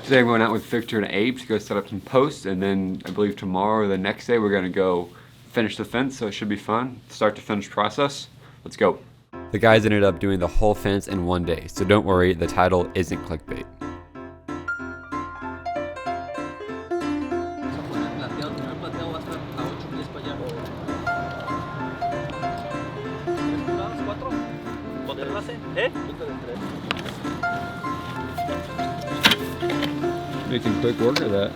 Today I'm going out with Victor and Abe to go set up some posts, and then I believe tomorrow or the next day we're gonna go finish the fence, so it should be fun. Start to finish process. Let's go. The guys ended up doing the whole fence in one day, so don't worry, the title isn't clickbait. Making quick work of that.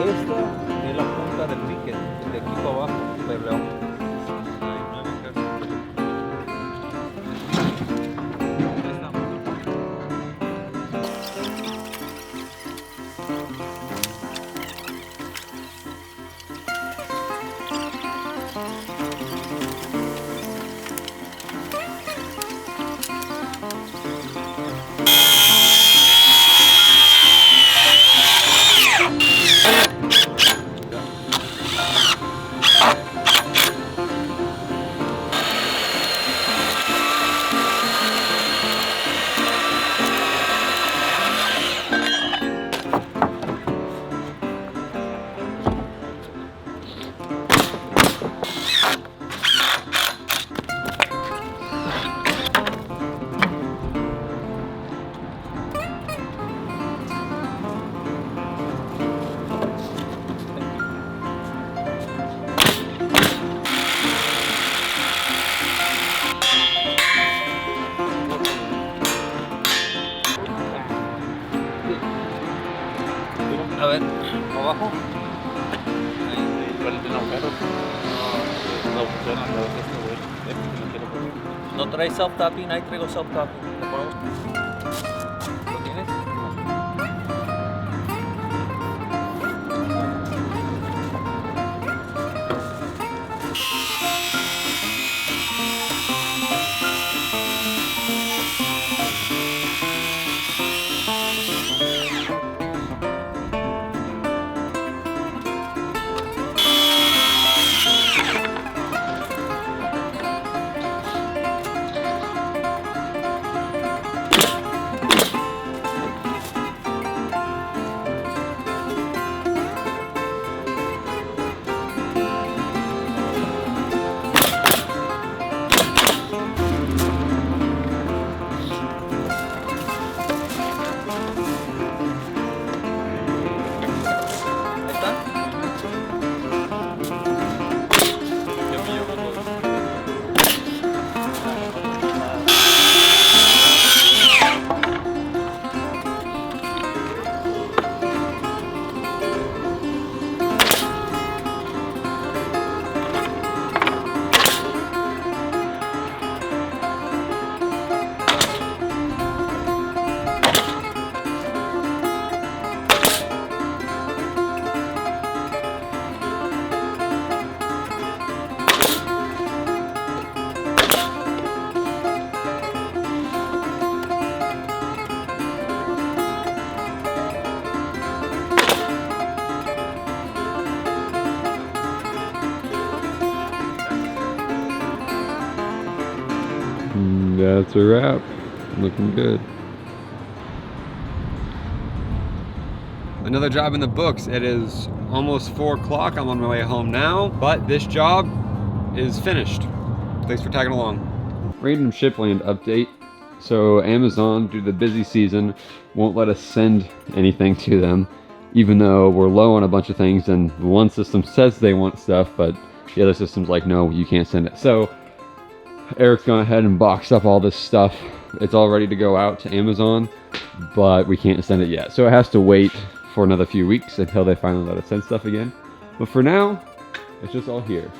Esta es la punta del ticket, de aquí para abajo, del león. A ver, abajo. Ahí, ¿cuál es el agujero? No funciona, no es este güey. No quiero poner. No trae self-tapping, ahí traigo self-tapping. ¿Lo ponemos? ¿Lo tienes? That's a wrap. Looking good. Another job in the books. It is almost 4 o'clock. I'm on my way home now, but this job is finished. Thanks for tagging along. Random Shipland update. So Amazon, due to the busy season, won't let us send anything to them, even though we're low on a bunch of things, and one system says they want stuff, but the other system's like, no, you can't send it. So Eric's gone ahead and boxed up all this stuff. It's all ready to go out to Amazon, but we can't send it yet. So it has to wait for another few weeks until they finally let us send stuff again. But for now, it's just all here.